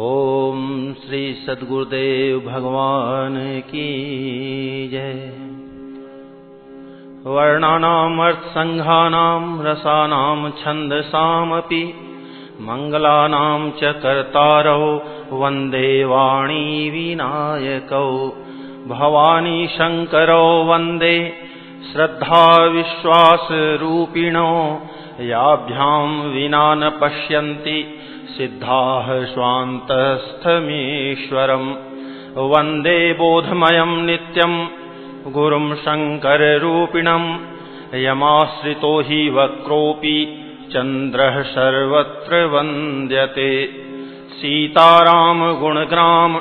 ओम श्री सद्गुरुदेव भगवान की जय। वर्णानाम अर्थसंघानाम रसानाम छंदसामपि मंगलानाम च कर्तारौ वंदे वाणी विनायकौ। भवानी शंकरौ वंदे श्रद्धा विश्वास रूपिणो। याभ्यां विना न पश्यन्ति सिद्धाः स्वान्तस्थमीश्वरम्। वन्दे बोधमयं नित्यं गुरुं शङ्कररूपिणम्। यमाश्रितो हि वक्रोऽपि चन्द्रः सर्वत्र वन्द्यते। सीताराम गुणग्राम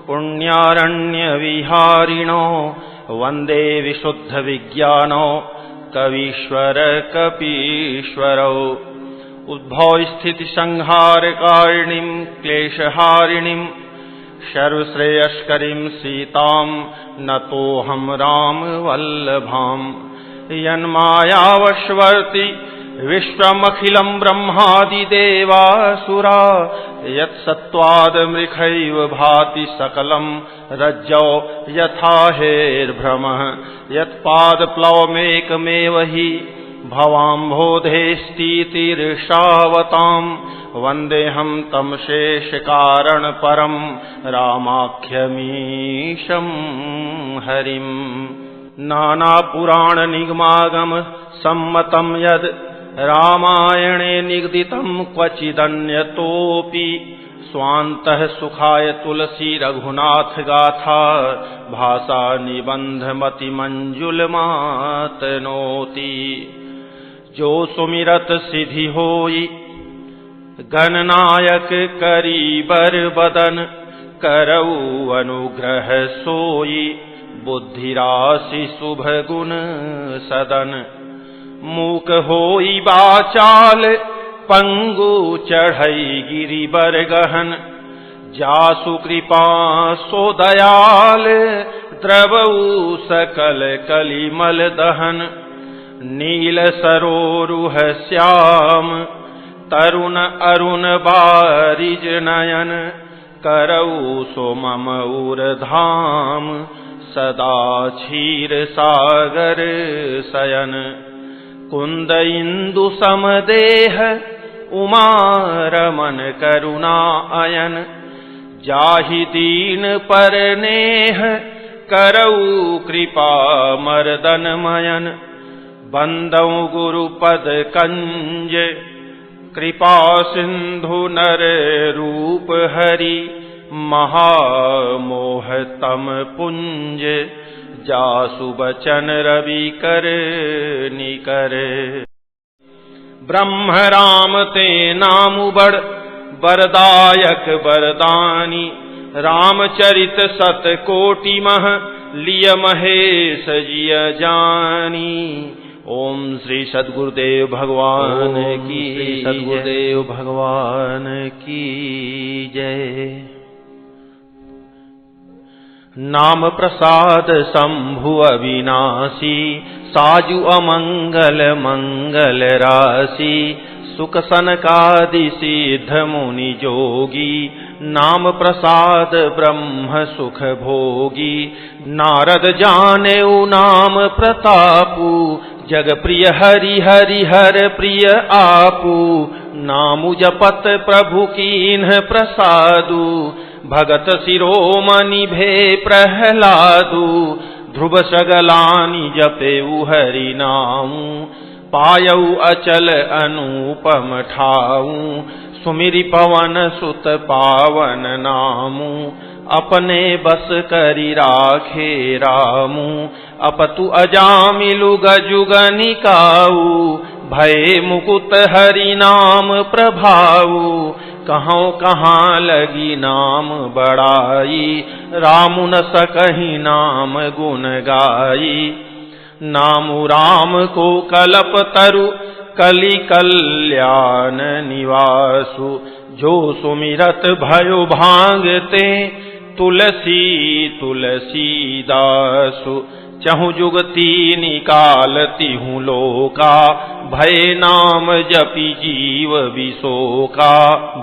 पुण्यारण्यविहारिणो। वन्दे विशुद्धविज्ञानो कवीश्वर कपीश्वरौ। उद्भव स्थिति संहारकारिणीं क्लेशहारिणीं सर्वश्रेयस्करीं सीतां नतोऽहं रामवल्लभाम्। यन्मायावशवर्ति विश्वमखिलं ब्रह्मादिदेवासुरा। यत्सत्त्वादमृखैव भाति सकलं रज्जौ यथा हेर्भ्रमः। यत्पादप्लवमेकमेव हि भवाम्भोधेस्तीतिर्षावताम्। वन्देऽहं तं शेषकारणपरं रामाख्यमीशं हरिम्। नानापुराणनिगमागम सम्मतं यद् रामायणे निगदितं क्वचिदन्यतोऽपि। स्वान्तः सुखाय तुलसी रघुनाथ गाथा। भाषा निबन्धमतिमञ्जुलमातनोति। जो सुमिरत सिद्धि होई गणनायक करीबर बदन। करऊ अनुग्रह सोई बुद्धिराशि शुभ गुण सदन। मूक होई बाचाल पंगु चढ़ई गिरिबर गहन। जासु कृपा सो दयाल द्रवऊ सकल कलिमल दहन। नील सरोरुह श्याम तरुण अरुण बारिज नयन। करऊ सो मम उरधाम सदा क्षीर सागर शयन। कुंद इंदु समदेह उमा रमन करुणा अयन। जाहि दीन पर नेह करऊ कृपा मर्दन मयन। बंदौ गुरुपद कंज कृपा सिंधु नर रूप हरि। महामोहतम पुंज जासु बचन रवि कर निकर। ब्रह्म राम ते नाम बड़ बरदायक बरदानी। रामचरित सत कोटि मह लिय महेश जिय जानी। ओम श्री सद्गुरुदेव भगवान की सद्गुरुदेव भगवान की जय। नाम प्रसाद शंभु अविनाशी। साजु अमंगल मंगल राशि। सुख सनकादि सिद्ध मुनि जोगी। नाम प्रसाद ब्रह्म सुख भोगी। नारद जानेऊ नाम प्रतापु। जग प्रिय हरि हरि हर प्रिय आपू। नामु जपत प्रभु कीन्ह प्रसादु। भगत शिरोमणि भे प्रहलादु। ध्रुव सगलानि जपेऊ हरि नामु। पायऊ अचल अनुपम ठाऊ। सुमिरि पवन सुत पावन नामु। अपने बस करि राखे रामू। अपतु अजामिलु गजुगनि काऊ। भय मुकुत हरि नाम प्रभाऊ। कहौं कहाँ लगी नाम बड़ाई। रामु न सकहि नाम गुण गाई। नामु राम को कलप तरु कलि कल्याण निवासु। जो सुमिरत भयो भांगते तुलसी तुलसी दासु। चहु जुगती निकालती हूँ लोका, भय नाम जपि जीव विशोका।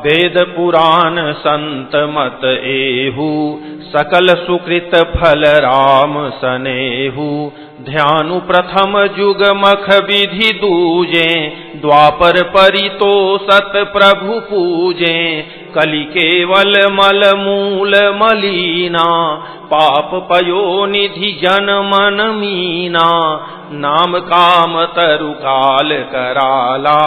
वेद पुराण संत मत एहू, सकल सुकृत फल राम सनेहू। ध्यानु प्रथम जुग मख विधि दूजे, द्वापर परितोषत प्रभु पूजे। कलि केवल मल मूल मलीना, पाप पयो निधि जन मन मीना। नाम काम तरु काल कराला,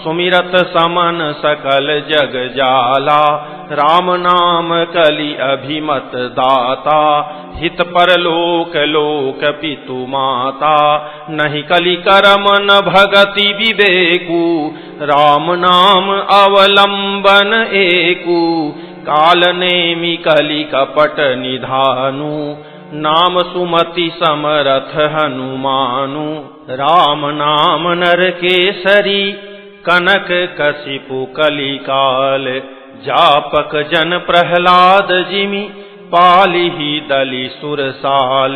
सुमिरत समन सकल जग जाला। राम नाम कलि अभिमत दाता, हित परलोक लोक पितु माता। नहीं कलि करम न भगति विवेकु, राम नाम अवलंबन एकु। काल नेमि कलि कपट निधानु, नाम सुमति समरथ हनुमानु। राम नाम नर केसरी, कनक कसिपु कलिकाल। जापक जन प्रहलाद जिमि, पालिहि दलि सुरसाल।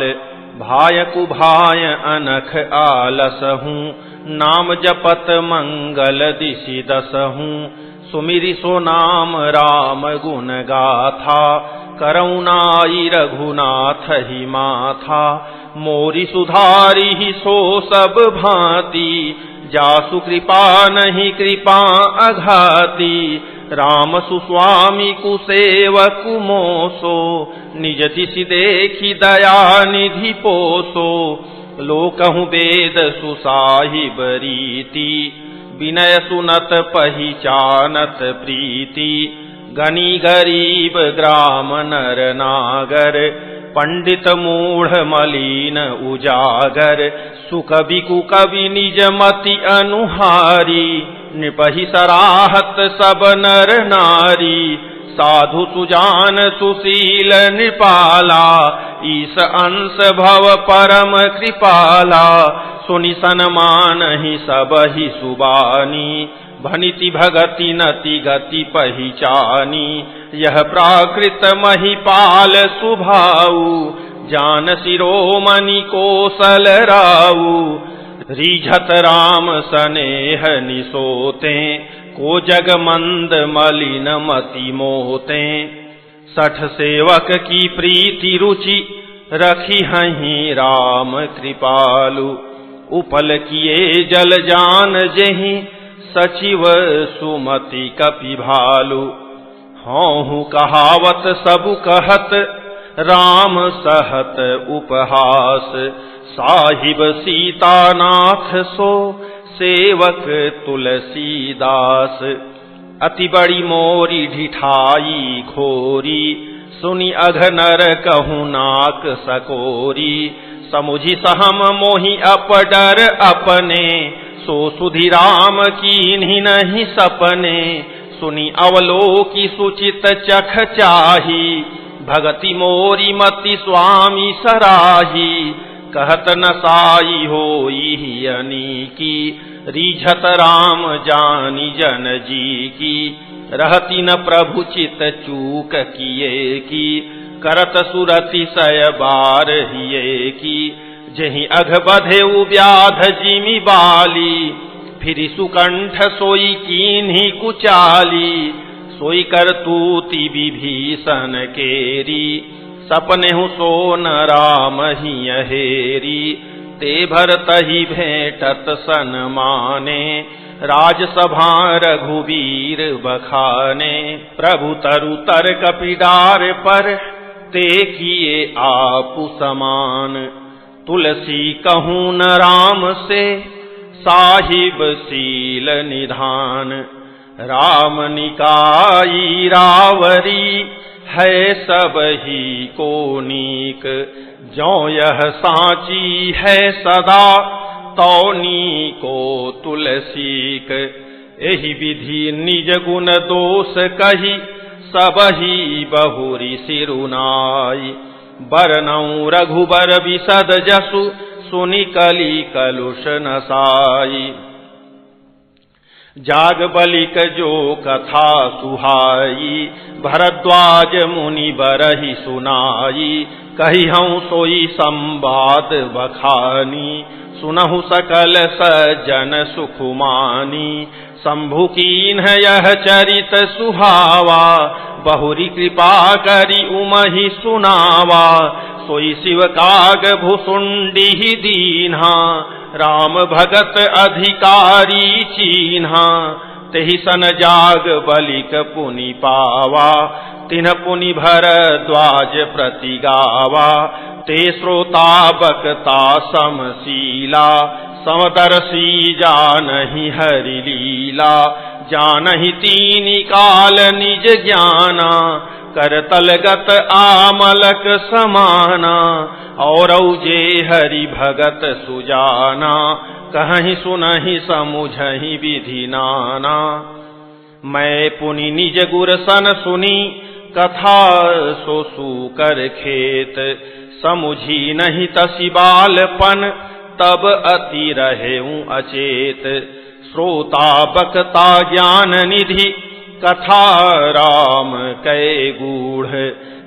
भाय कुभाय अनख आलसहूँ, नाम जपत मंगल दिशि दसहूँ। सुमिरि सो नाम राम गुण गाथा, करुणाई रघुनाथ ही माथा। मोरि सुधारि सो सब भांति, जासु कृपा नहीं कृपा अघाती। राम सुस्वामी कुसेवक मोसो, निज दिशि देखि दया निधि पोसो। लोकहु वेद सुसाहिब रीति, विनय सुनत पहिचानत प्रीति। गनी गरीब ग्राम नर नागर, पंडित मूढ़ मलीन उजागर। सुकवि कुकवि निज मति अनुहारी, नृपहि सराहत सब नर नारी। साधु सुजान सुशील नृपाला, ईश अंश भव परम कृपाला। सुनि सन्मानहि सबहि सुबानी, भनिति भगति नति गति पहिचानी। यह प्राकृत महिपाल सुभाऊ, जान शिरोमणि कोसल राऊ। रीझत राम सनेह निसोते, को जग मंद मलिन मति मोते। सठ सेवक की प्रीति रुचि, रखी हहीं राम कृपालु। उपल किए जल जान जेहि, सचिव सुमति कपि भालु। हौहु कहावत सबु कहत, राम सहत उपहास। साहिब सीतानाथ सो, सेवक तुलसीदास। अति बड़ी मोरी ढिठाई घोरी, सुनि अघनर कहूँ नाक सकोरी। समुझि सहम मोहि अपडर अपने, सो सुधि राम कीन्हि नहीं सपने। सुनि अवलोकि सुचित चख चाही, भगति मोरी मति स्वामी सराही। कहत न साई होई अनीकी, रीझत राम जानी जन जी की। रहती न प्रभु चित चूक किए की, करत सुरति सय बार हिये की। जहि अघ बधेउ व्याध जिमि बाली, फिरि सुकंठ सोई कीन्हि कुचाली। सोई करतूति विभीषण केरी, सपनेहु सोन राम ही अहेरी। ते भरतहि भेंटत सन्माने, राजसभा रघुवीर बखाने। प्रभु तरु तर्क पिडार पर, ते किए आपु समान। तुलसी कहूँ न राम से, साहिब सील निधान। राम निकाई रावरी, है सब ही को नीक। जो यह साची है सदा, तौनी को तुलसीक। एहि विधि निज गुण दोष कही, सबही बहुरी सिरुनाई। बरनऊ रघुबर विशद जसु, सुनि कलि कलुष नसाई। जाग बलिक जो कथा सुहाई, भरद्वाज मुनि बरहि सुनाई। कही हूँ सोई संवाद बखानी, सुनहु सकल सज्जन सुखुमानी। शंभु कीन्ह यह चरित सुहावा, बहुरी कृपा करी उमहि सुनावा। सोई शिव काग भुसुंडी दीन्हा, राम भगत अधिकारी चीन्हा। तेहि सन जाग बलिक पुनि पावा, तिन्ह पुनि भरद्वाज प्रति गावा। ते श्रोता बक्ता समशीला, समदर्शी जानहि हरि लीला। जानहि तीनि काल निज ज्ञाना, करतलगत आमलक समाना। और जे हरि भगत सुजाना, कहीं सुनहि समुझहि विधि नाना। मैं पुनि निज गुर सन सुनी, कथा सो सूकर खेत। समुझी नहीं तसी बालपन, तब अति रहेऊं अचेत। श्रोता बक्ता ज्ञान निधि, कथा राम कै गूढ़।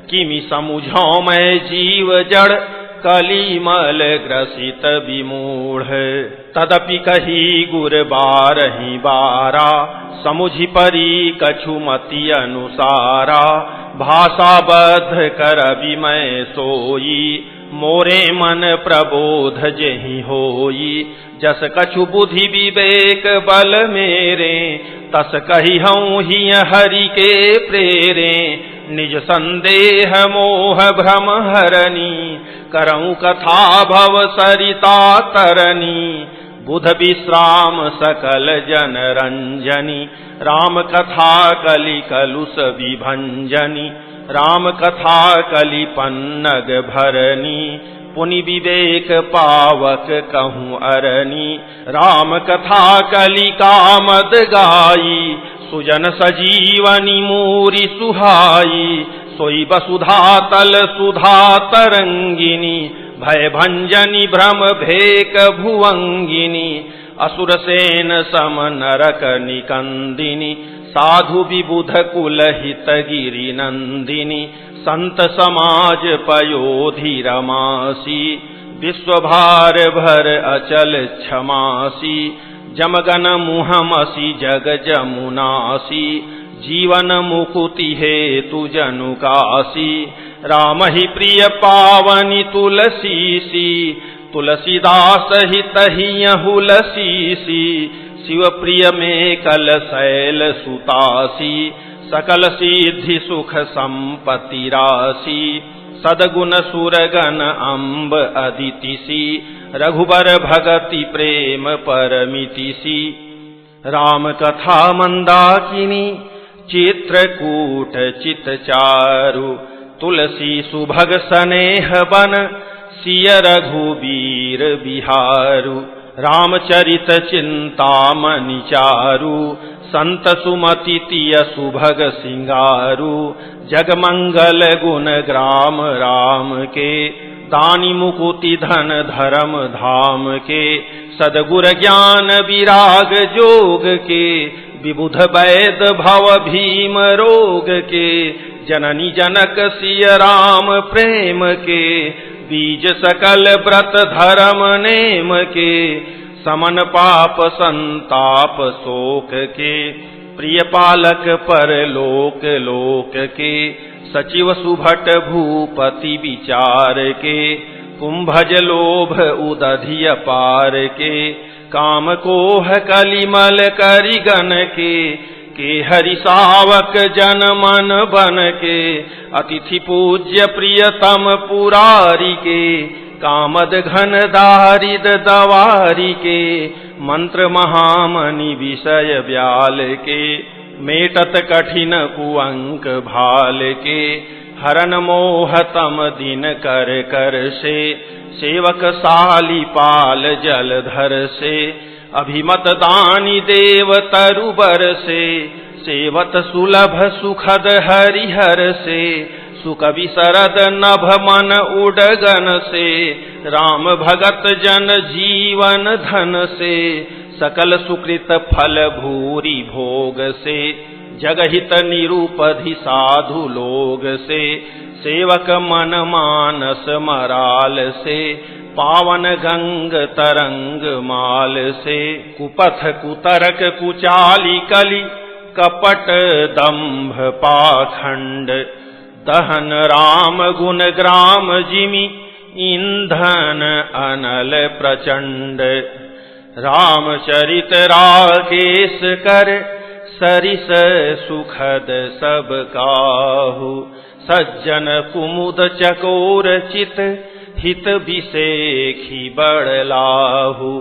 किमि समुझौ मैं जीव जड़, कलिमल ग्रसित विमूढ़। तदपि कही गुर बारहि बारा, समुझि परी कछु मति अनुसारा। भाषा बद्ध करबि मैं सोई, मोरे मन प्रबोध जेहि होई। जस कछु बुद्धि विवेक बल मेरे, तस कही हूँ हिय हरि के प्रेरे। निज संदेह मोह भ्रम हरनी, करऊं कथा भव सरिता तरनी। बुध विश्राम सकल जन रंजनी, राम कथा कलि कलुष विभंजनी। राम कथा कलि पन्नग भरनी, पुनि विवेक पावक कहूँ अरनी। राम कथा कलि कामद गाई, सुजन सजीवनी मूरी सुहाई। सोई वसुधा तल सुधा तरंगिनी, भय भंजनी भ्रम भेक भुवंगिनी। असुर सेन सम नरक निकंदिनी, साधु विबुध कुल हित गिरि नंदिनी। संत समाज पयोधि रमासी, विश्वभार भर अचल क्षमासी। जमगन मुहमसी जग जमुनासी, जीवन मुकुति हेतु जनुकासी। राम ही प्रिय पावनी तुलसीसी, तुलसीदास हित हियहु लसीसी। शिव प्रिय में कल शैल सुतासी, सकल सिद्धि सुख संपत्ति राशि। सदगुण सुरगन अम्ब अदितिसी, रघुबर भगति प्रेम परमितिसी। राम कथा मंदाकिनी, चित्रकूट चित चारु। तुलसी सुभग सनेह बन, सिय रघुबीर बिहारु। रामचरित चिंतामणि चारु, संत सुमति तिय सुभग सिंगारु। जगमंगल गुण ग्राम राम के, दानी मुकुति धन धर्म धाम के। सदगुर ज्ञान विराग जोग के, विबुध वैद भव भीम रोग के। जननी जनक सिय राम प्रेम के, बीज सकल व्रत धर्म नेम के। समन पाप संताप शोक के, प्रिय पालक पर लोक लोक के। सचिव सुभट भूपति विचार के, कुंभज लोभ उदधिय पार के। काम कोह कलिमल करिगन के हरि सावक जन मन बन के। अतिथि पूज्य प्रियतम पुरारी के, कामद घन दारिद दवारी के। मंत्र महामणि विषय व्याल के, मेटत कठिन कुअंक भाल के। हरन मोहतम दिन कर कर से, सेवक साली पाल जलधर से। अभिमत दानी देव तरुबर से, सेवत सुलभ सुखद हरिहर से। सुकवि शरद नभ मन उडगन से, राम भगत जन जीवन धन से। सकल सुकृत फल भूरी भोग से, जगहित निरूपधि साधु लोग से, सेवक मन मानस मराल से, पावन गंग तरंग माल से, कुपथ कुतरक कुचाली कली, कपट दंभ पाखंड, दहन राम गुण ग्राम जिमि, ईंधन अनल प्रचंड, रामचरित राकेश कर, सरिस सुखद सब काहू, सज्जन कुमुद चकोर चित, हित विसेखी बड़लाहु।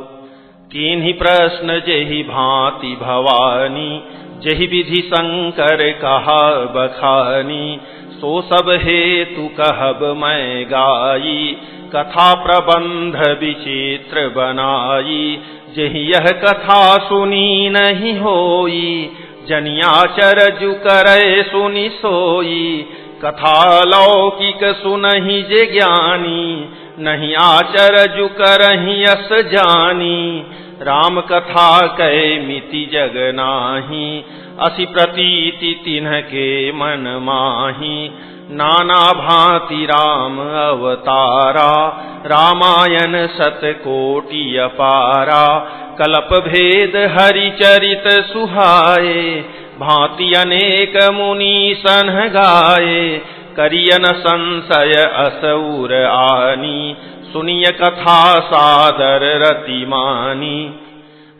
किन्हीं प्रश्न जेहि भांति भवानी, जेहि विधि शंकर कहा बखानी, सो सब हेतु कहब मैं गाई, कथा प्रबंध विचित्र बनाई, जेहि यह कथा सुनी नहीं होई, जनियाचर जु करे सुनि सोई, कथा लौकिक सुनहि जे ज्ञानी, नहीं आचर जु करहि यस जानी, राम कथा कै मिति जग नाही, असि प्रतीति तिन्ह के मन माही, नाना भांति राम अवतारा, रामायण सतकोटि अपारा, कल्प भेद हरिचरित सुहाए, भांति अनेक मुनि सन्ह गाए, करियन संशय असुर आनी, सुनिय कथा सादर रतिमानी,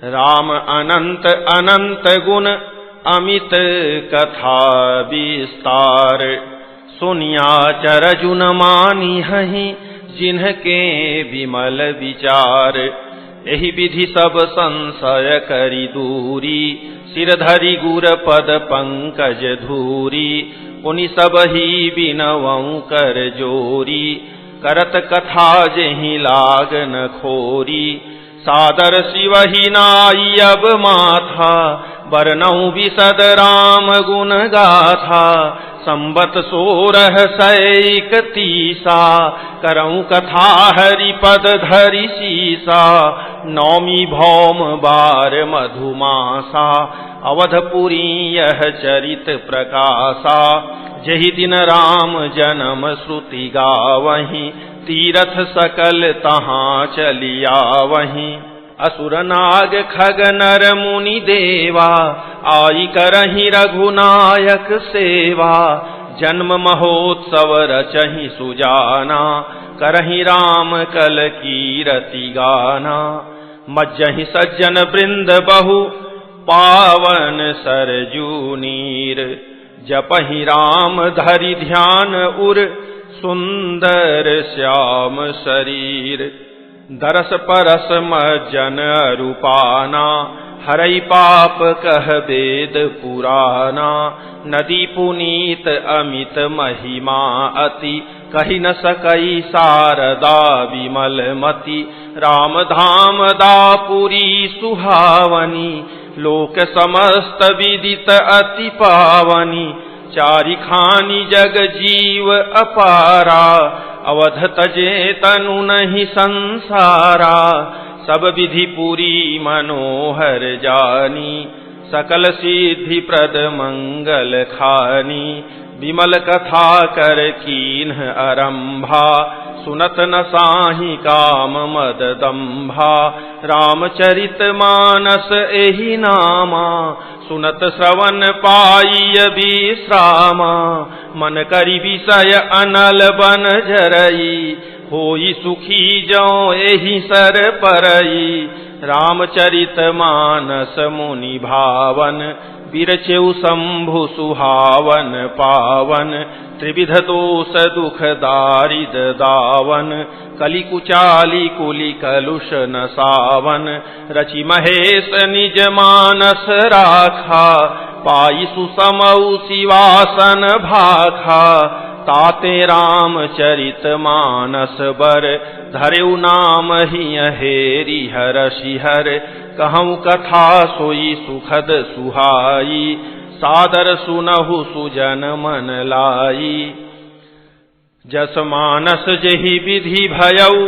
राम अनंत अनंत गुण अमित कथा विस्तार, सुनिया चरजुन मानी हहि, जिन्हके विमल विचार, एहि विधि सब संशय करि दूरी, सिर धरि गुर पद पंकज धूरी, पुनि सब ही बिनवऊं कर जोरी, करत कथा जेहि लाग न खोरी, सादर शिवहि नाई अब माथा, बरनऊं विशद राम गुण गाथा, संबत 1631 करऊं कथा हरि पद धरि सीसा, नौमी भौम बार मधुमासा, अवधपुरी यह चरित प्रकाशा, जहि दिन राम जन्म श्रुति गावहीं, तीरथ सकल तहाँ चलिया वहीं, असुर नाग खग नर मुनि देवा, आई करहि रघुनायक सेवा, जन्म महोत्सव रचहि सुजाना, करहि राम कल कीरति गाना, मज्जहि सज्जन वृंद बहु, पावन सरजू नीर, जपहि राम धरि ध्यान उर, सुंदर श्याम शरीर, दरस परस मज्जन रूपाना, हरई पाप कह वेद पुराना, नदी पुनीत अमित महिमा अति, कहि न सकई शारदा विमल मति, राम धाम दापुरी सुहावनी, लोक समस्त विदित अति पावनी, चारिखानी जग जीव अपारा, अवध तजे तनु नहीं संसारा, सब विधि पूरी मनोहर जानी, सकल सिद्धि प्रद मंगल खानी, विमल कथा कर कीन्ह आरंभा, सुनत न साहि काम मद दंभा, रामचरित मानस एहि नामा, सुनत श्रवण पाई विश्रामा, मन करि विषय अनल बन जरई, होई सुखी जो एहि सर परई, रामचरित मानस मुनि भावन, बिरचेउ शंभु सुहावन पावन, त्रिविध दोष दुख दारिद दावन, कलि कुचाली कुलि कलुष न सावन, रचि महेश निज मानस राखा, पाई सुसमऊ शिवासन भाखा, ताते रामचरित मानस बर, धरेउ नाम ही हेरि हरषि हर, कहूँ कथा सोई सुखद सुहाई, सादर सुनहु सुजन मन लाई, जस मानस जेहि विधि भयउ,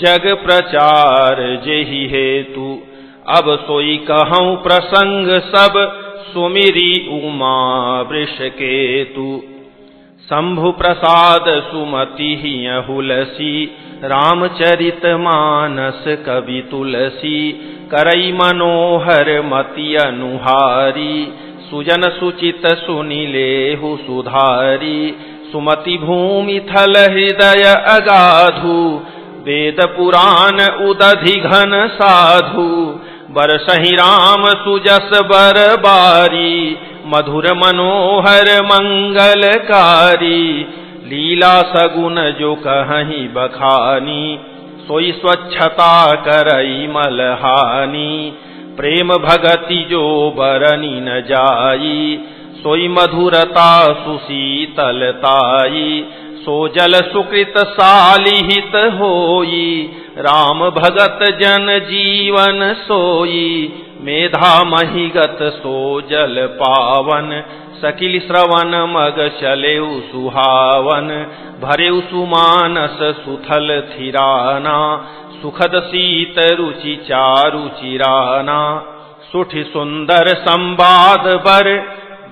जग प्रचार जेहि हेतु, अब सोई कहूँ प्रसंग सब सुमिरी उमा वृषकेतु। शंभु प्रसाद सुमति हुलसी रामचरित मानस कवि तुलसी। करई मनोहर मति अनुहारी सुजन सुचित सुनिलेहु सुधारी। सुमति भूमि थल हृदय अगाधु वेद पुराण उदधि घन साधु। बरसहि राम सुजस बर बारी मधुर मनोहर मंगलकारी। लीला सगुन जो कहीं बखानी सोई स्वच्छता करई मलहानी। प्रेम भगति जो बरनी न जाई सोई मधुरता सुशीतलताई। सो जल सुकृत सालिहित होई राम भगत जन जीवन सोई। मेधा महिगत सो जल पावन सकिल श्रवण मग चलेउ सुहावन। भरेउ सुमानस सुथल थिराना सुखद शीत रुचि चारु चिराना। सुठि सुंदर संवाद बर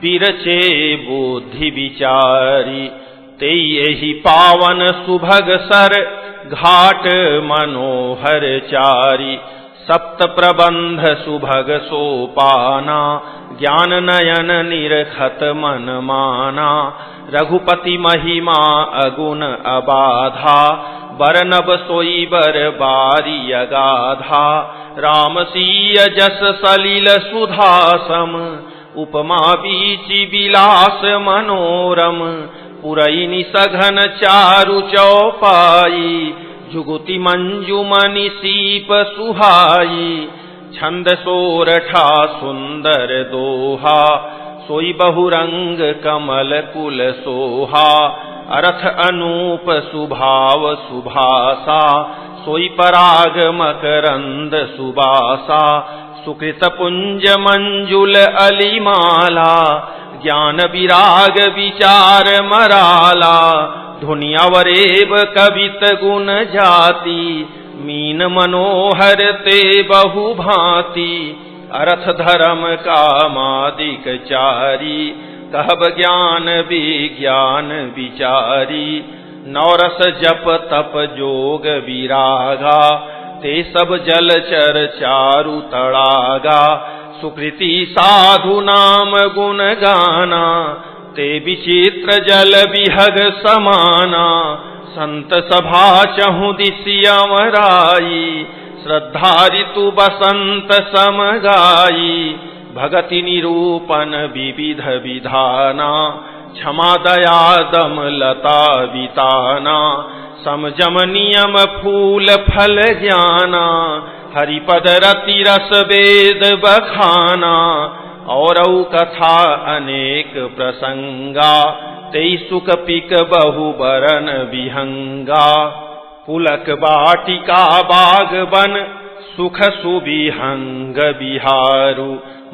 बिरचे बुद्धि विचारी। तेहि पावन सुभग सर घाट मनोहर चारी। सप्त प्रबंध सुभग सोपाना ज्ञान नयन निरखत मन माना। रघुपति महिमा अगुण अबाधा बरनब सोई बर बारी अगाधा। राम सीय जस सलिल सुधासम उपमा बीचि विलास मनोरम। पुरैनि सघन चारु चौपाई जुगुति मंजुमनि सीप सुहाई। छंद सोरठा सुंदर दोहा सोई बहुरंग कमल कुल सोहा। अर्थ अनूप सुभाव सुभासा सोई पराग मकरंद सुबासा। सुकृत पुंज मंजुल अलिमाला ज्ञान विराग विचार मराला। धुनि अवरेब कवित गुण जाति मीन मनोहर ते बहु भांति। अर्थ धर्म कामादिक चारी कहब ज्ञान विज्ञान विचारी। नवरस जप तप जोग विरागा ते सब जलचर चारु तड़ागा। सुकृति साधु नाम गुण गाना ते विचित्र जल विहग समाना। संत सभा चहु दिसियमराई श्रद्धा ऋतु बसंत समगाई। भगति निरूपण विविध विधाना क्षमा दया दम लता विताना। समजम नियम फूल फल ज्ञाना हरिपद रति रस वेद बखाना। और कथा अनेक प्रसंगा तेई सुख पिक बहु बरन विहंगा। पुलक बाटिका बाग बन सुख सुविहंग बिहारु।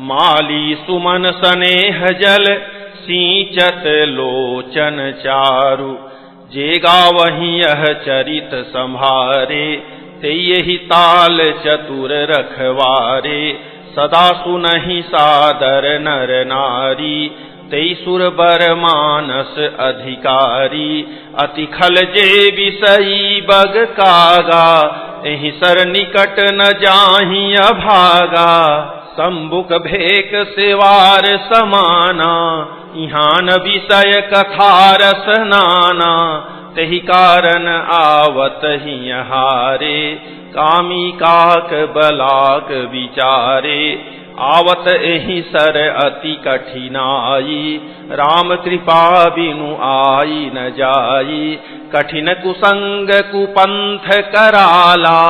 माली सुमन स्नेह जल सींचत लोचन चारु। जे गावहि यह चरित संभारे ते यही ताल चतुर रखवारे। सदा सुनहि सादर नर नारी तेई सुर बर मानस अधिकारी। अति खल जे विषयी बग कागा एहि सर निकट न जाहि अभागा। संबुक भेक सेवार समाना इहान विषय कथा रस नाना। तेहि कारण आवत ही हारे कामी काक बलाक विचारे। आवत एहि सर अति कठिनाई राम कृपा बिनु आई न जाई। कठिन कुसंग कुपंथ कराला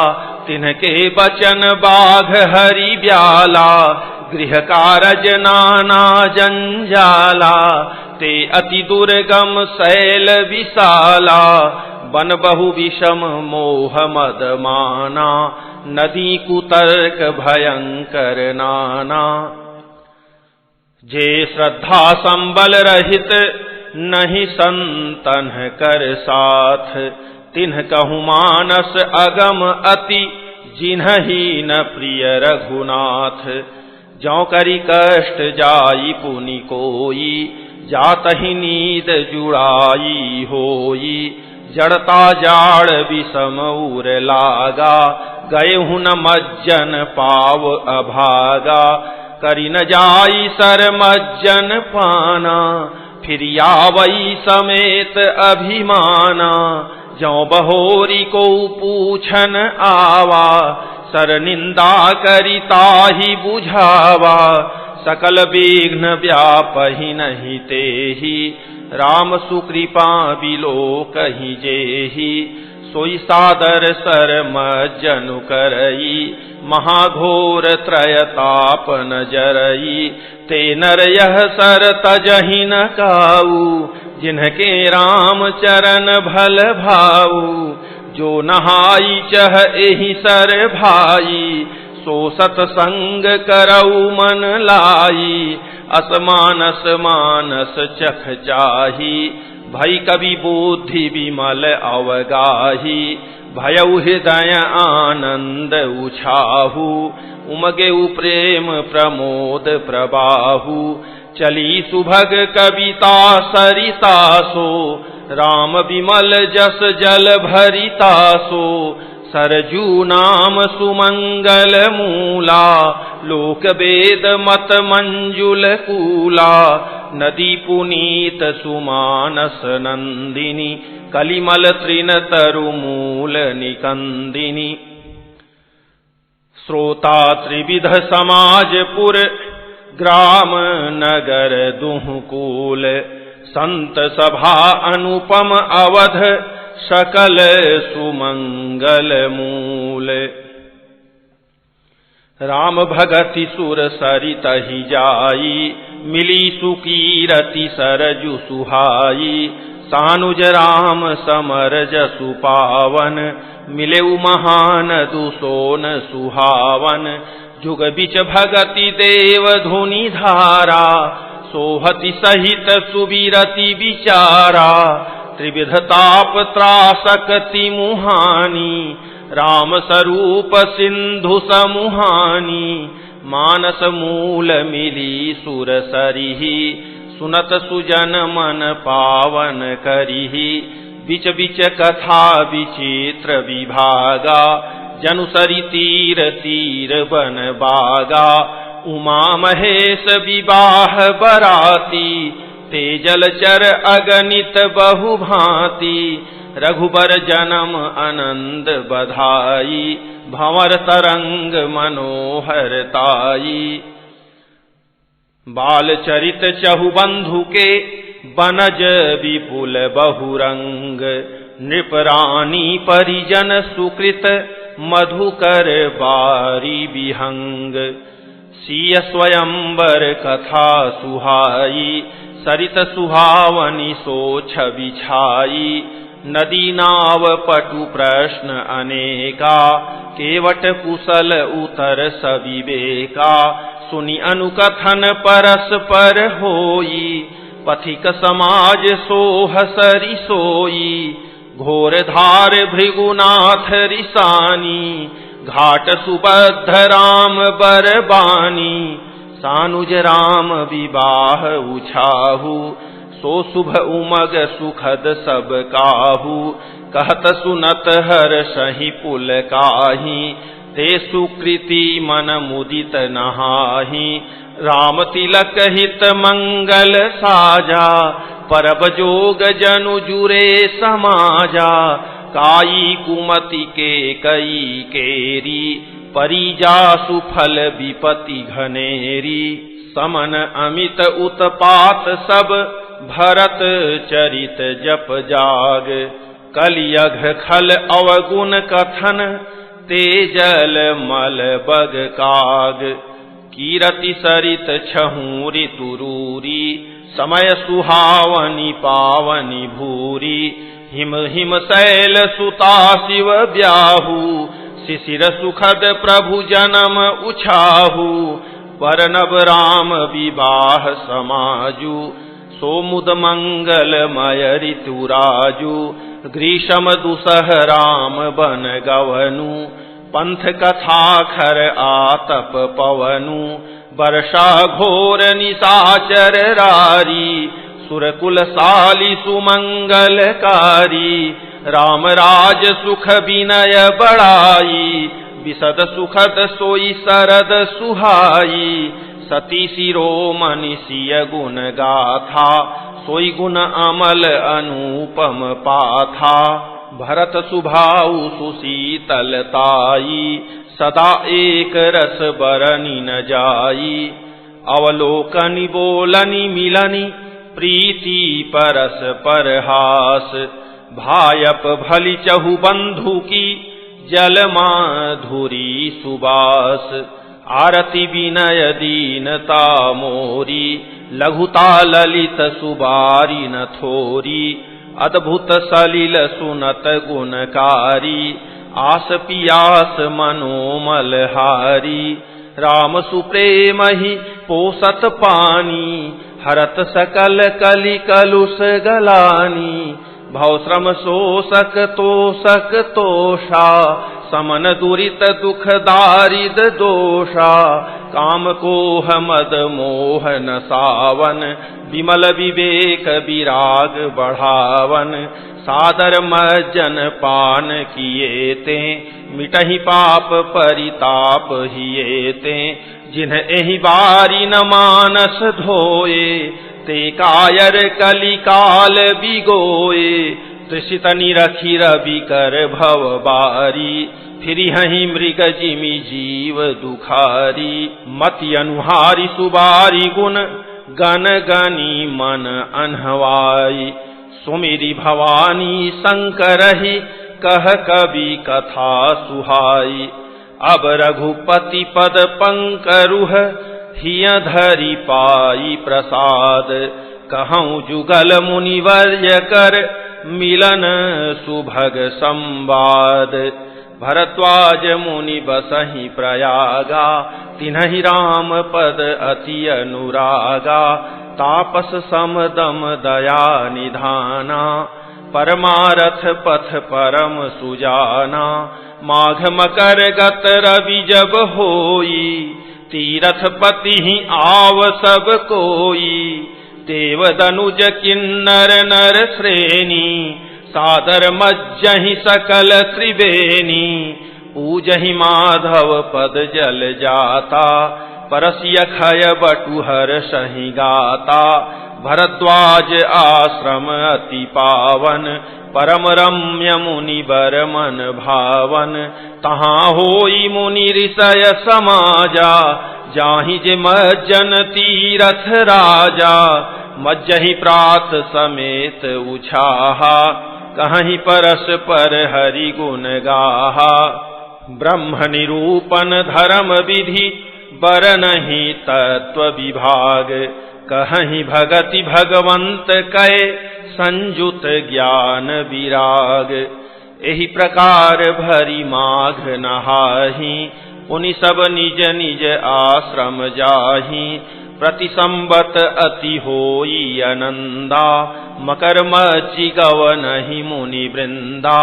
तिनके बचन बाघ हरि ब्याला। गृह कारज नाना जंजाला ते अति दुर्गम शैल विशाला। बन बहु विषम मोह मद माना नदी कुतर्क भयंकर नाना। जे श्रद्धा संबल रहित नहीं संतन कर साथ तिन्ह कहु मानस अगम अति जिन्हि न प्रिय रघुनाथ। जौ करी कष्ट जाई पुनि कोई, जातहि नींद जुड़ाई होई। जड़ता जाड़ विषम उर लागा, गए हूँ न मज्जन पाव अभागा। करी न जाई सर मज्जन पाना, फिर आवई समेत अभिमाना। जौ बहोरी को पूछन आवा, सर निंदा करिता ही बुझावा। सकल विघ्न व्यापहि नहीं तेहि, राम सुकृपा बिलो कहीं जेहि। सोई सादर सर मज्जनु करई, महाघोर त्रयताप न जरई। ते नर यह सर तजहि न काऊ, जिनके राम चरण भल भाऊ। जो नहाई चह एहि सर भाई, सो सतसंग करऊ मन लाई। असमानस मानस चख चाही, भई कवि बुद्धि विमल अवगाही। भयउ हृदय आनंद उछाहु, उमगेउ प्रेम प्रमोद प्रबाहु। चली सुभग कविता सरिता सो, राम विमल जस जल भरिता सो। सरजू नाम सुमंगल मूला, लोक वेद मत मंजुल कूला। नदी पुनीत सुमानस नंदिनी, कलिमल तृण तरुमूल निकंदिनी। श्रोता त्रिविध समाजपुर, ग्राम नगर दुहकूल। संत सभा अनुपम अवध, सकल सुमंगल मूल। राम भगति सुर सरित ही जाई, मिली सुकीरति सरजु सुहाई। सानुज राम समर जसु पावन, मिलेउ महान दुसोन सुहावन। जुग बिच भगति देव धुनि धारा, सोहति सहित सुबिरति विचारा। त्रिविध ताप त्रासकति मुहानी, राम स्वरूप सिंधु समुहानी। मानस मूल मिली सुर सरिहि, सुनत सुजन मन पावन करिहि। बिच बिच कथा विचित्र विभागा, जनुसरि तीर तीर बन बागा। उमा महेश विवाह बराती, तेजल चर अगणित बहु भांति। रघुबर जन्म आनंद बधाई, भंवर तरंग मनोहर ताई। बाल चरित चहुबंधु के, बनज विपुल बहुरंग। नृपरानी परिजन सुकृत, मधुकर बारी विहंग। सिय स्वयंवर कथा सुहाई, सरित सुहावनी सो छवि छाई। नदी नाव पटु प्रश्न अनेका, केवट कुशल उतर सविवेका। सुनि अनुकथन परस्पर होई, पथिक समाज सोह सरि सोई। घोर धार भृगुनाथ रिसानी, घाट सुबद्ध राम बरबानी। सानुज राम विवाह उछाहु, सो शुभ उमग सुखद सब काहू। कहत सुनत हर सही पुल काही, ते सुकृति मन मुदित नहाही। राम तिलक हित मंगल साजा, परब जोग जनु जुरे समाजा। काई कुमति के कई केरी, परिजा सुफल विपति घनेरी। समन अमित उत्पात सब, भरत चरित जप जाग। कलियघ खल अवगुण कथन, तेजल मल बग काग। कीरति सरित छहु ऋतुरूरी, समय सुहावनी पावनी भूरी। हिम हिम शैल सुता शिव ब्याहू, शिशिर सुखद प्रभु जन्म उछाहू। परनव राम विवाह समाजु, सोमुद मंगलमय ऋतुराजु। ग्रीष्म दुसह राम बन गवनु, पंथ कथा खर आतप पवनु, वर्षा घोर निशाचर रारी, सुरकुल साली सुमंगलकारी, राम राज सुख विनय बड़ाई, विशद सुखद सोई सरद सुहाई, सती शिरोमणि सिय गुण गाथा, सोई गुण अमल अनुपम पाथा, भरत सुभाऊ सुशीतलताई, सदा एक रस बरनी न जाई, अवलोकनि बोलनि मिलनि, प्रीति परस परहास, भायप भली चहु बंधु की, जल माधुरी सुबास, आरती विनय दीनता मोरी, लघुता ललित सुबारी न थोरी, अद्भुत सलिल सुनत गुणकारी, आस पियास मनोमल हारी, राम सुप्रेम ही पोसत पानी, हरत सकल कलि कलुष गलानी, भव श्रम शोषक तोषक तोषा, समन दुरित दुख दारिद दोषा, काम कोह मद मोह न सावन, विमल विवेक विराग बढ़ावन, सादर मज्जन पान किए ते, मिटहि पाप परिताप हिये ते, जिन्ह एहि बारी न मानस धोए, ते कायर कलिकाल बिगोए, तृषित निरखी रवि कर भव बारी, फिरि हहि मृग जिमि जीव दुखारी, मति अनुहारी सुबारी गुण, गन गनी मन अनहवाई, सुमिरि भवानी शंकरहि, कह कवि कथा सुहाई, अब रघुपति पद पंकरुह, हिय धरि पाई प्रसाद, कहऊँ जुगल मुनिवर्य कर, मिलन सुभग संवाद, भरद्वाज मुनि बसहि प्रयागा, तिन्हि राम पद अति अनुरागा, तापस समदम दया निधाना, परमारथ पथ परम सुजाना, माघ मकर गत रवि जब होई, तीरथ पति ही आव सब कोई, देव दनुज किन्नर नर श्रेणी, सादर मज्जहि सकल त्रिवेणी, पूजहि माधव पद जल जाता, परसिय खय बटुहर सहि गाता, भरद्वाज आश्रम अति पावन, परम रम्य मुनि बर मन भावन, तहाँ होई मुनि ऋषय समाजा, जाहि जे मज्जन तीरथ राजा, मज्जहि प्रात समेत उछाहा, कहीं परस पर हरि गुण गाहा, ब्रह्म निरूपण धर्म विधि, बरनहि तत्व विभाग, कहीं भगति भगवंत कै, संजुत ज्ञान विराग, एहि प्रकार भरी माघ नहाहि, पुनि सब निज निज आश्रम जाहि, प्रति संबत अति होई आनंदा, मकर मचि गवनहि मुनि वृंदा,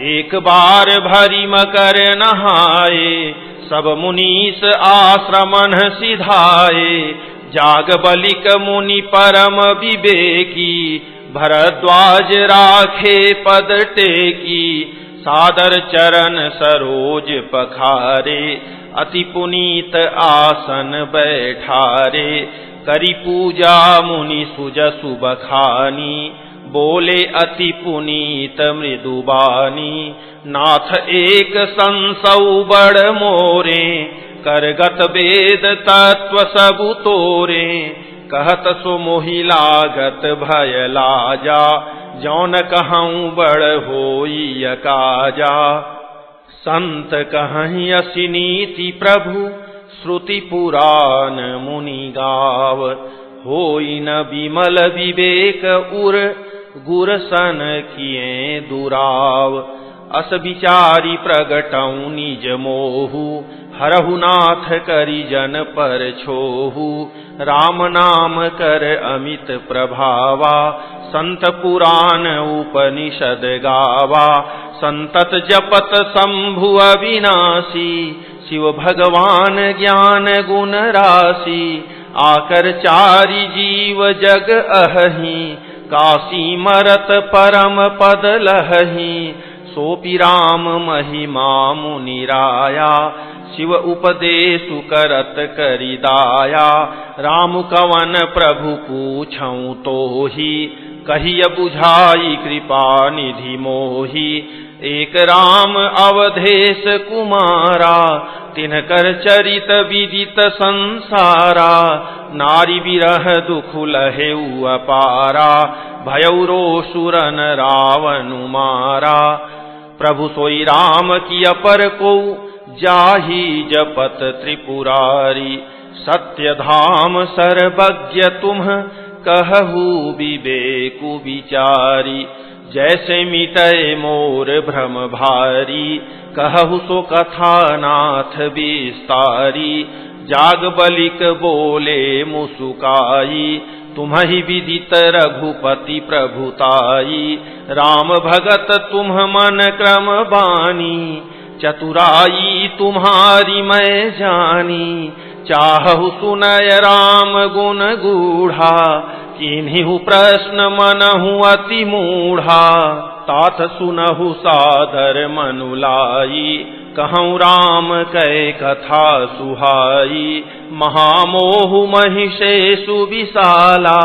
एक बार भरी मकर नहाए, सब मुनीस आश्रमन सिधाए, जाग बलिक मुनि परम विवेकी, भरद्वाज राखे पद टेकी, सादर चरण सरोज पखारे, अति पुनीत आसन बैठारे, करी पूजा मुनि सुजसु बखानी, बोले अति पुनीत मृदुबानी, नाथ एक संसौ बड़ मोरे, करगत वेद तत्व सबु तोरे, कहत सो मोहि लागत भय लाजा, जौन कहऊँ बड़ होई अकाजा, संत कहहि असि नीति प्रभु, श्रुति पुराण मुनि गाव, होई न विमल विवेक उर, गुर सन किए दुराव, अस विचारी प्रगटऊँ निज मोहु, हरहु नाथ करि जन पर छोहु, राम नाम कर अमित प्रभावा, संत पुराण उपनिषद गावा, संतत जपत शंभु अविनाशी, शिव भगवान ज्ञान गुण राशि। आकर चारि जीव जग अहि, काशी मरत परम पद लहि। सोपि राम महिमा मुनिराया, शिव उपदेशु करत करिदाया। राम कवन प्रभु पूछऊं तोहि, कहिय बुझाई कृपा निधि मोहि। एक राम अवधेश कुमारा, तिनकर चरित विदित संसारा। नारी विरह दुख लहेउ अपारा, भयउ रोषुरन रावनु मारा। प्रभु सोई राम की अपर को, जाहि जपत त्रिपुरारी। सत्य धाम सर्वज्ञ तुम, कहु विवेकु विचारी। जैसे मिटय मोर भ्रम भारी, कहु सो कथा नाथ विस्तारी। जाग बलिक बोले मुसुकाई, तुम्हि विदित रघुपति प्रभुताई। राम भगत तुम मन क्रम बानी, चतुराई तुम्हारी मैं जानी। चाहु सुनय राम गुण गूढ़ा, किन्हिहु प्रश्न मनहु अति मूढ़ा। तात सुनहु सादर मनुलाई, कहूँ राम कै कथा सुहाई। महामोहु महिषेषु विशाला,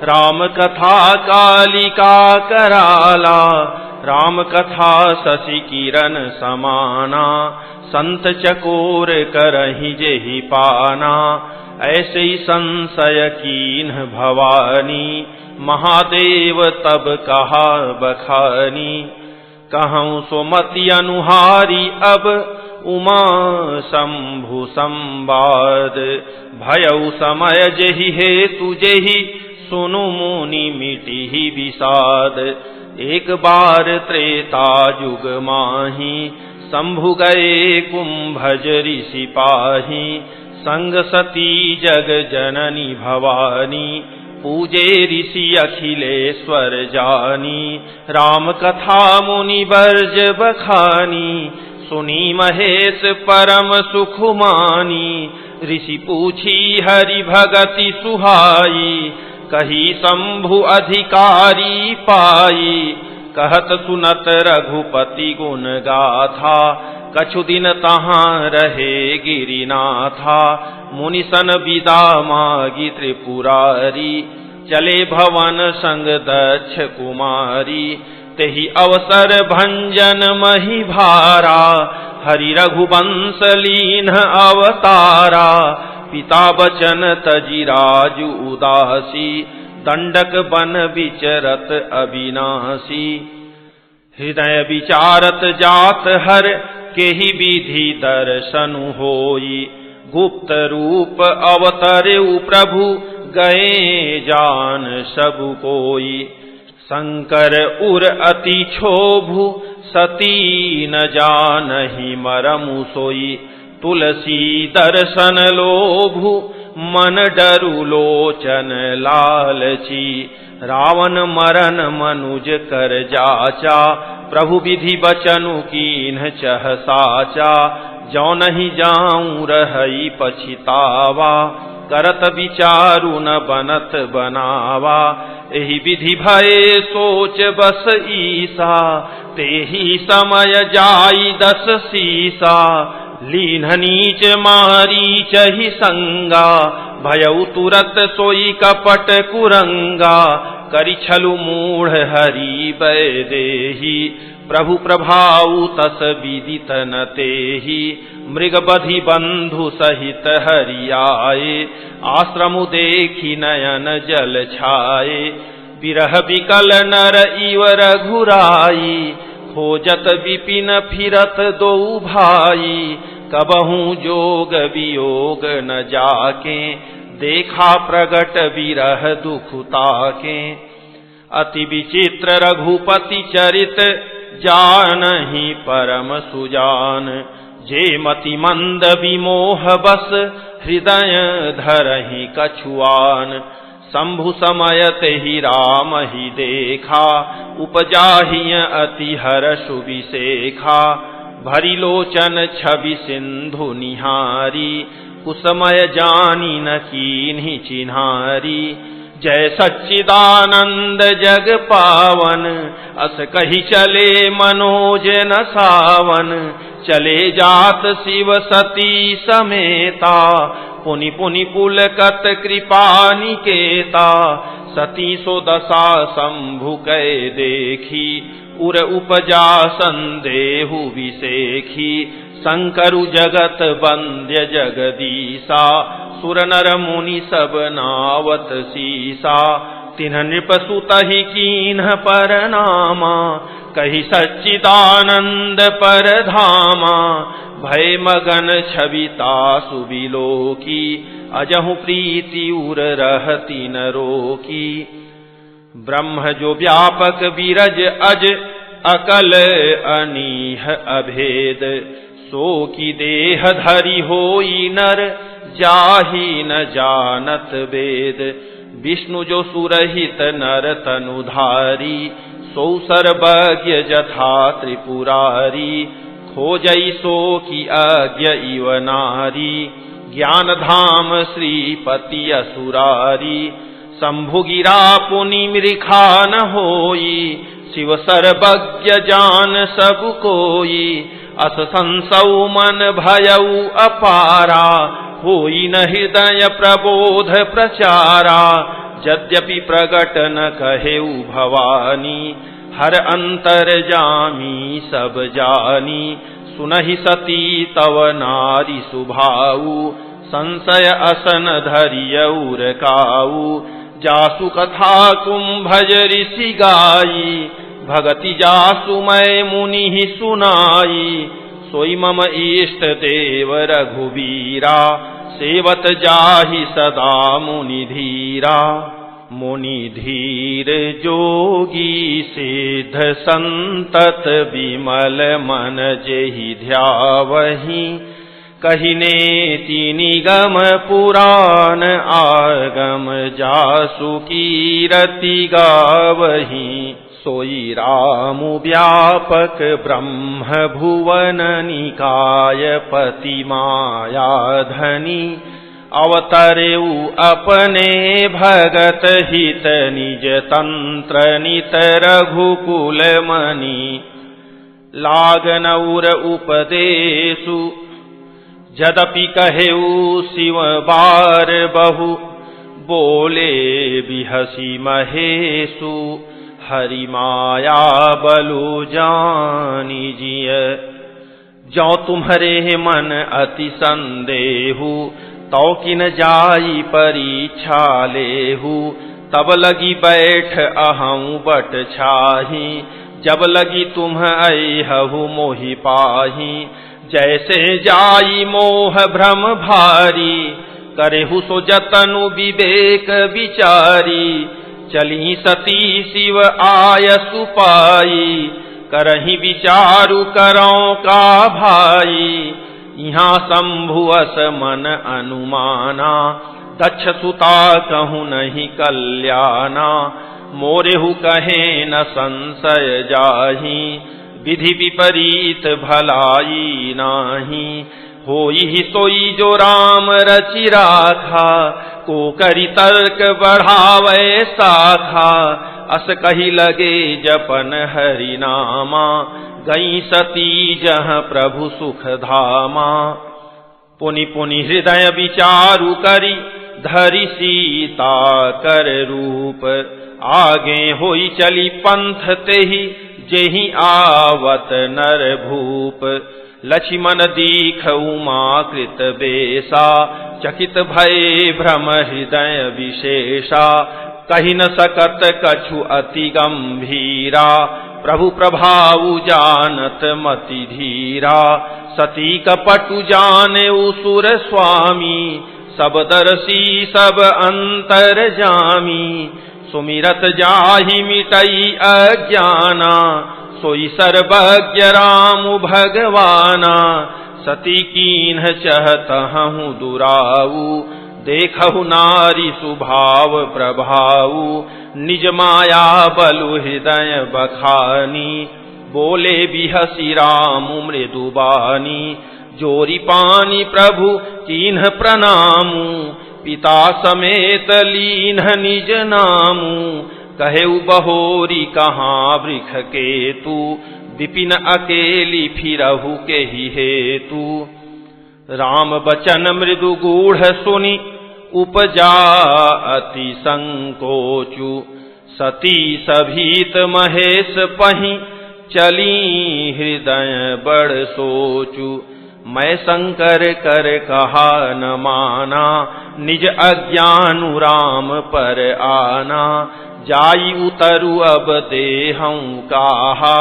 राम कथा कालिका कराला। राम कथा शशि किरण समाना, संत चकोर करहि जेहि पाना। ऐसे ही संशय कीन्ह भवानी, महादेव तब कहा बखानी। कहूँ सुमति अनुहारी अब, उमा शंभु संवाद। भयउ समय जेहि हेतु जेहि, सुनु मुनि मिटिहि विषाद। एक बार त्रेता युग माही, शंभु गए कुंभज ऋषि पाही। संग सती जग जननी भवानी, पूजे ऋषि अखिलेश्वर जानी। राम कथा मुनि वर्ज बखानी, सुनी महेश परम सुख मानी। ऋषि पूछी हरि भगति सुहाई, कही शंभु अधिकारी पाई। कहत सुनत रघुपति गुण गाथा, कछु दिन तहाँ रहे गिरिनाथा। मुनि सन विदा मागी त्रिपुरारी, चले भवन संग दक्ष कुमारी। तेहि अवसर भंजन मही भारा, हरि रघुवंश लीन अवतारा। पिता बचन तजि राजु उदासी, दंडक बन विचरत अविनाशी। हृदय विचारत जात हर, केहि विधि दर्शनु होई। गुप्त रूप अवतरेउ प्रभु, गए जान सबु कोई। शंकर उर अति क्षोभु, सती न जानहि मरमु सोई। तुलसी दर्शन लोभु, मन डरु लोचन लालची। रावण मरन मनुज कर जाचा, प्रभु विधि बचनु कीन्ह चह साचा। जौ नहीं जाऊं रहई पछितावा, करत विचारु न बनत बनावा। एहि विधि भये सोच बस ईसा, तेहि समय जाई 10 सीसा। लीन नीच मारी चहि संगा, भयउ तुरत सोई कपट कुरंगा। करि छलु मूढ़ हरि बै देहि, प्रभु प्रभाउ तस विदित न तेहि। मृग बधि बंधु सहित हरि आए, आश्रमु देखि नयन जल छाए। विरह विकल नर इव रघुराई, खोजत विपिन फिरत दो भाई। कबहू जोग वियोग न जाके, देखा प्रगट विरह दुख ताके। अति विचित्र रघुपति चरित, जानहि परम सुजान। जे मति मंद विमोह बस, हृदय धरहि कछुआन। शंभु समयत ही राम ही देखा, उपजाहि अति हर्षु विशेखा। भरी लोचन छवि सिंधु निहारी, कुसमय जानी न कीन्ही चिन्हारी। जय सच्चिदानंद जग पावन, अस कही चले मनोज न सावन। चले जात शिव सती समेता, पुनि पुनि पुलकत कृपा निकेता। सती सो दशा शंभु कै देखी, उर उपजा संदेहु विसेखी। शंकरु जगत वंद्य जगदीसा, सुर नर मुनि सब नावत सीसा। तिन्ह नृप सुतहि कीन्ह परनामा, कही सच्चिदानंद परधामा। भय मगन छविता सुबिलोकी, अजहु प्रीति उर रहती न रोकी। ब्रह्म जो व्यापक विरज अज, अकल अनीह अभेद। सो की देह धरि होई नर, जाहि न जानत वेद। विष्णु जो सुरहित नर तनुधारी, सो सर्वज्ञ जथा त्रिपुरारी। खोजई सो की अज्ञ इव नारी, ज्ञान धाम श्रीपति असुरारी। शंभु गिरा पुनि मृखा न होई, शिव सर्वज्ञ जान सब कोई। अस संसौ मन भयउ अपारा, होई न हृदय प्रबोध प्रचारा। यद्यपि प्रगट न कहेउ भवानी, हर अंतर जामी सब जानी। सुनहि सती तव नारी सुभाऊ, संशय असन धरियउ रकाऊ। जासु कथा कुंभज ऋषि गाई, भगति जासु मैं मुनि ही सुनाई। सोई मम इष्ट देव रघुवीरा, सेवत जाहि सदा मुनि धीरा। मुनि धीर जोगी सिद्ध संतत, विमल मन जेहि ध्यावहि। कहिने निगम पुराण, आगम जासु कीरति गावहि। सोई राम व्यापक ब्रह्म भुवन निकाय, पति माया धनी। अवतरेउ अपने भगत हित, निज तंत्र नित रघुकुल मनि। लागन उर उपदेशु, यद्यपि कहेउ शिव बार बहु। बोले बिहसी महेशु, हरि माया बलु जानी जिय। जो तुम्हारे मन अति संदेहु, तौ किन जाई परीक्षा लेहु। तब लगी बैठ अहं बट छाही, जब लगी तुम अइहु मोहि पाही। जैसे जाई मोह भ्रम भारी, करेहु सो जतनु विवेक विचारी। चली सती शिव आयसु पाई, करहि विचारु करौ का भाई। यहाँ शंभुअस मन अनुमाना, दक्ष सुता कहूँ नहीं कल्याणा। मोरेहु कहे न संशय जाहि, विधि विपरीत भलाई नाही। होई ही सोई जो राम रचि राखा, को करि तर्क बढ़ावे साखा। अस कही लगे जपन हरि नामा, गई सती जह प्रभु सुख धामा। पुनि पुनि हृदय विचारु करी, धरि सीता कर रूप। आगे होई चली पंथ तेहि, जेहि आवत नर भूप। लक्ष्मण दीख उमा कृत बेसा, चकित भय भ्रम हृदय विशेषा। कहि न सकत कछु अति गंभीरा, प्रभु प्रभाउ जानत मति धीरा। सती कपटु जाने सुर स्वामी, सब दर्शी सब अंतर जामी। सुमिरत जाहि मिटई अज्ञाना, सोई सर्वज्ञ राम भगवाना। सती कीन्ह चहत हूँ दुराऊ, देखहु नारी सुभाव प्रभाऊ, निज माया बलु हृदय बखानी। बोले बिहसी राम मृदुबानी, जोरी पानी प्रभु कीन्ह प्रणामू। पिता समेत लीन्ह निज नामू, कहेउ बहोरी कहाँ वृख केतु। विपिन अकेली फिरहु के ही हेतु, राम बचन मृदु गूढ़ सुनि उपजा अति संकोचु। सती सभीत महेश पहि, चली हृदय बड़ सोचु। मैं शंकर कर कहा न माना, निज अज्ञानु राम पर आना। जाई उतरु अब देहऊँ काहा,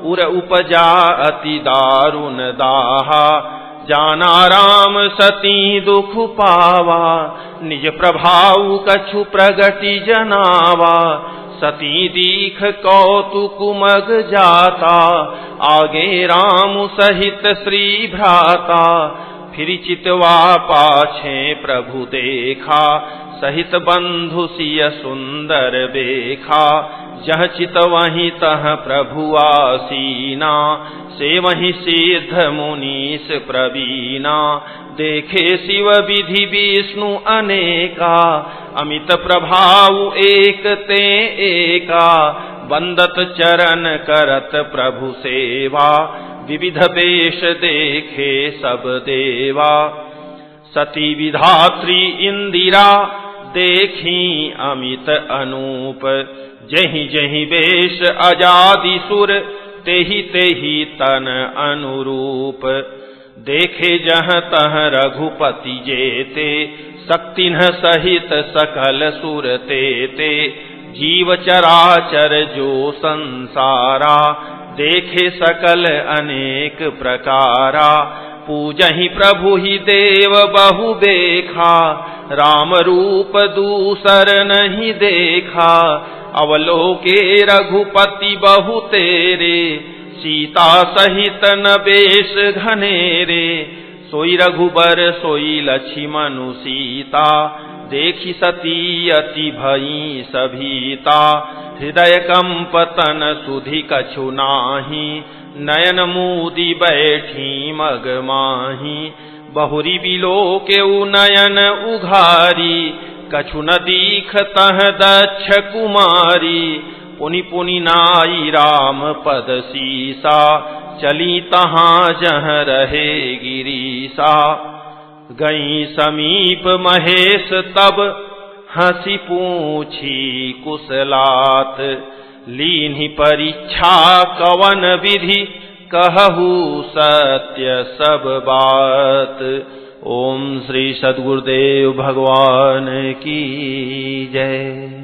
उर उपजा अति दारुण दाहा। जाना राम सती दुख पावा, निज प्रभाव कछु प्रगति जनावा। सती दीख कौतुक मग जाता, आगे राम सहित श्री भ्राता। फिर चितवा पाछे प्रभु देखा, सहित बंधु सिय सुंदर बेखा। जह चित वहीं तह प्रभु आसीना, से वहीं सिद्ध मुनीस प्रवीणा। देखे शिव विधि विष्णु अनेका, अमित प्रभाव एक ते एका। वंदत चरण करत प्रभु सेवा, विविध वेश देखे सब देवा। सती विधात्री इंदिरा, देखी अमित अनूप। जहि जहि वेश अजादि सुर, तेहि तेहि तन अनुरूप। देखे जह तह रघुपति जेते, शक्तिन सहित सकल सुर तेते। जीव चराचर जो संसारा, देखे सकल अनेक प्रकारा। पूजहि प्रभु ही देव बहु देखा, राम रूप दूसर नहीं देखा। अवलोके रघुपति बहु तेरे, सीता सहित न बेश घनेरे। सोई रघुबर सोई लक्ष्मणु सीता, देखी सती अति भई सभीता। हृदय कंपतन सुधि कछु नाही, नयन मूदी बैठी मग माही। बहुरी बिलो के नयन उघारी, कछु न दीख तह दक्ष कुमारी। पुनि पुनि नाई राम पद सीसा, चली तहाँ जह रहे गिरीसा। गई समीप महेश तब, हंसी पूछी कुशलात। लीन्हि परीक्षा कवन विधि, कहहु सत्य सब बात। ओम श्री सद्गुरुदेव भगवान की जय।